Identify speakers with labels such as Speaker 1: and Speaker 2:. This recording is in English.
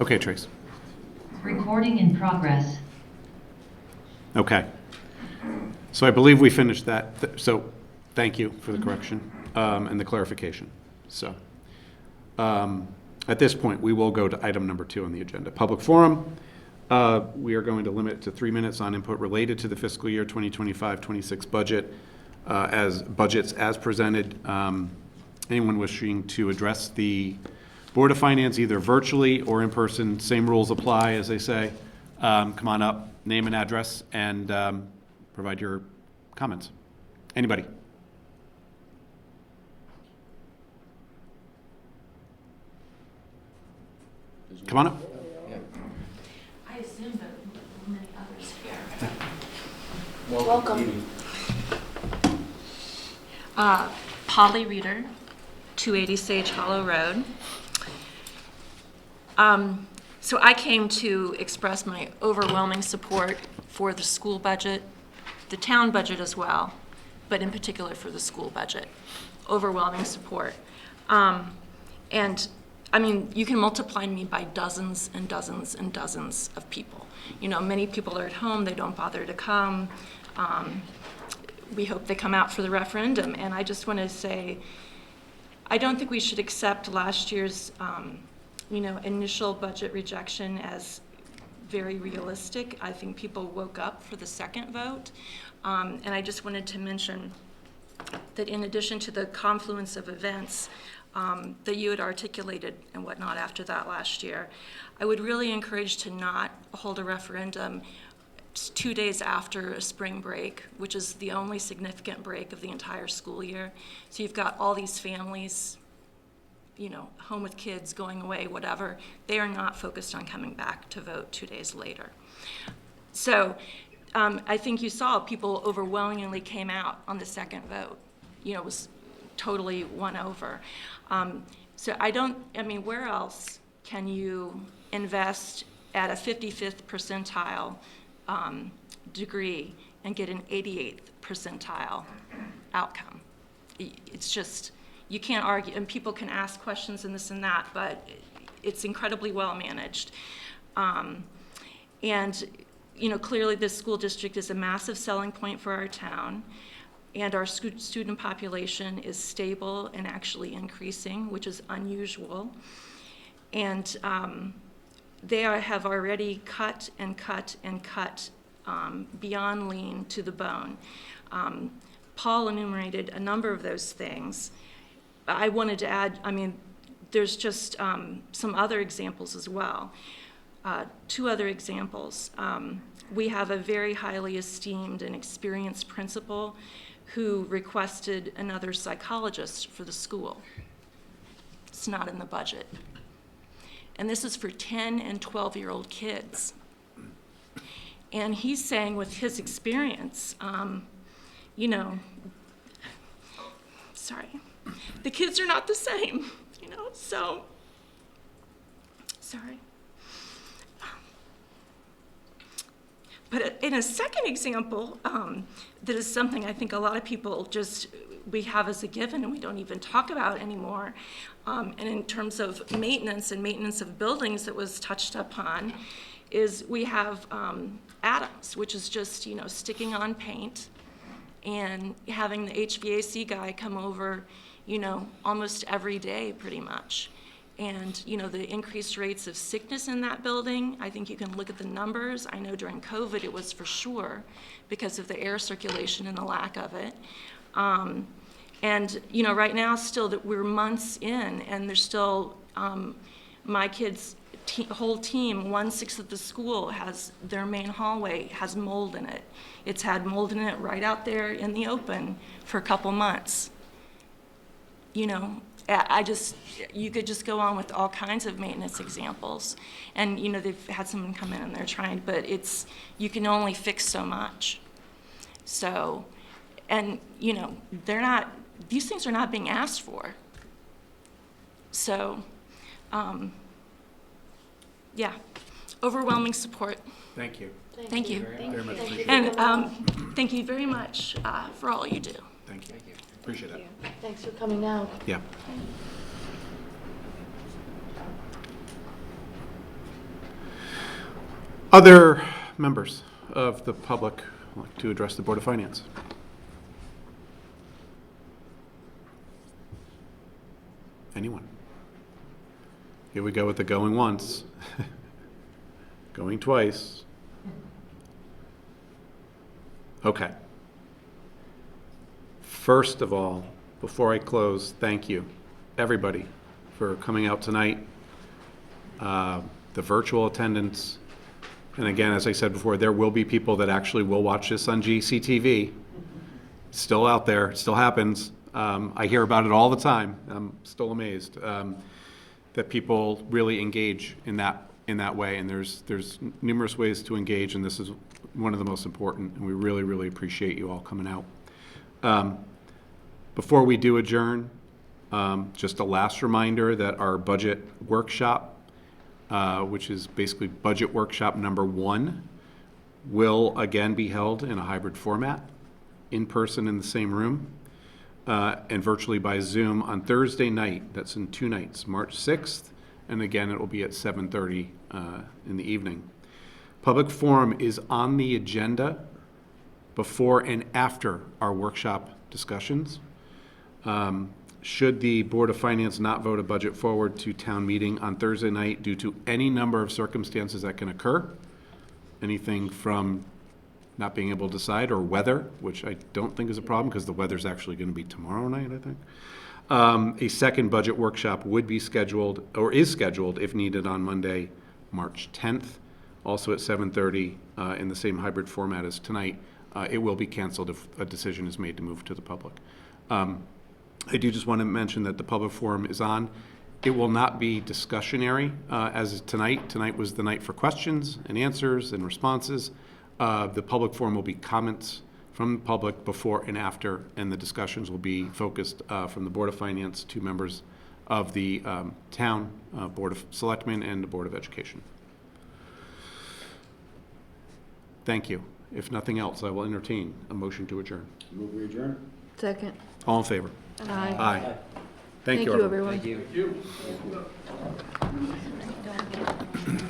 Speaker 1: Okay, Trace.
Speaker 2: Recording in progress.
Speaker 1: Okay. So I believe we finished that. So thank you for the correction and the clarification. So at this point, we will go to item number 2 on the agenda. Public forum. We are going to limit it to 3 minutes on input related to the fiscal year 2025-26 budget budgets as presented. Anyone wishing to address the Board of Finance either virtually or in person, same rules apply, as they say. Come on up, name and address, and provide your comments. Anybody? Come on up.
Speaker 3: I assume that many others here.
Speaker 4: Welcome.
Speaker 3: Polly Reeder, 280 Sage Hollow Road. So I came to express my overwhelming support for the school budget, the town budget as well, but in particular for the school budget. Overwhelming support. And I mean, you can multiply me by dozens and dozens and dozens of people. You know, many people are at home, they don't bother to come. We hope they come out for the referendum. And I just want to say, I don't think we should accept last year's, initial budget rejection as very realistic. I think people woke up for the second vote. And I just wanted to mention that in addition to the confluence of events that you had articulated and whatnot after that last year, I would really encourage to not hold a referendum 2 days after a spring break, which is the only significant break of the entire school year. So you've got all these families, home with kids, going away, whatever. They are not focused on coming back to vote 2 days later. So I think you saw people overwhelmingly came out on the second vote. It was totally won over. So where else can you invest at a 55th percentile degree and get an 88th percentile outcome? It's just, you can't argue, and people can ask questions and this and that, but it's incredibly well managed. Clearly this school district is a massive selling point for our town, and our student population is stable and actually increasing, which is unusual. And they have already cut and cut and cut beyond lean to the bone. Paul enumerated a number of those things. I wanted to add, there's just some other examples as well. 2 other examples. We have a very highly esteemed and experienced principal who requested another psychologist for the school. It's not in the budget. And this is for 10 and 12-year-old kids. And he's saying with his experience, the kids are not the same, so, sorry. But in a second example, that is something I think a lot of people we have as a given and we don't even talk about anymore. And in terms of maintenance and maintenance of buildings that was touched upon, is we have Adams, which is just, sticking on paint and having the HVAC guy come over, almost every day pretty much. And, the increased rates of sickness in that building, I think you can look at the numbers. I know during COVID it was for sure because of the air circulation and the lack of it. Right now still that we're months in and there's still, my kids' whole team, 1/6 of the school has, their main hallway has mold in it. It's had mold in it right out there in the open for a couple months. You could just go on with all kinds of maintenance examples. And, they've had someone come in and they're trying, but you can only fix so much. So, and, these things are not being asked for. So, overwhelming support.
Speaker 1: Thank you.
Speaker 3: Thank you.
Speaker 1: Very much appreciate it.
Speaker 3: And thank you very much for all you do.
Speaker 1: Thank you. Appreciate that.
Speaker 4: Thanks for coming out.
Speaker 1: Yeah. Other members of the public would like to address the Board of Finance? Anyone? Here we go with the going once, going twice. Okay. First of all, before I close, thank you, everybody, for coming out tonight. The virtual attendance, and again, as I said before, there will be people that actually will watch this on GCTV. It's still out there, it still happens. I hear about it all the time. I'm still amazed that people really engage in that way, and there's numerous ways to engage, and this is one of the most important, and we really, really appreciate you all coming out. Before we do adjourn, just a last reminder that our budget workshop, which is basically budget workshop number 1, will again be held in a hybrid format, in person in the same room, and virtually by Zoom on Thursday night. That's in 2 nights, March 6th, and again, it will be at 7:30 in the evening. Public forum is on the agenda before and after our workshop discussions. Should the Board of Finance not vote a budget forward to town meeting on Thursday night due to any number of circumstances that can occur, anything from not being able to decide, or weather, which I don't think is a problem because the weather's actually going to be tomorrow night, I think. A second budget workshop would be scheduled, or is scheduled if needed, on Monday, March 10th, also at 7:30 in the same hybrid format as tonight. It will be canceled if a decision is made to move to the public. I do just want to mention that the public forum is on. It will not be discussionary as tonight. Tonight was the night for questions and answers and responses. The public forum will be comments from the public before and after, and the discussions will be focused from the Board of Finance to members of the town Board of Selectmen and the Board of Education. Thank you. If nothing else, I will entertain a motion to adjourn.
Speaker 5: Move we adjourn?
Speaker 4: Second.
Speaker 1: All in favor?
Speaker 4: Aye.
Speaker 1: Aye. Thank you, everyone.
Speaker 4: everyone.
Speaker 5: Thank you.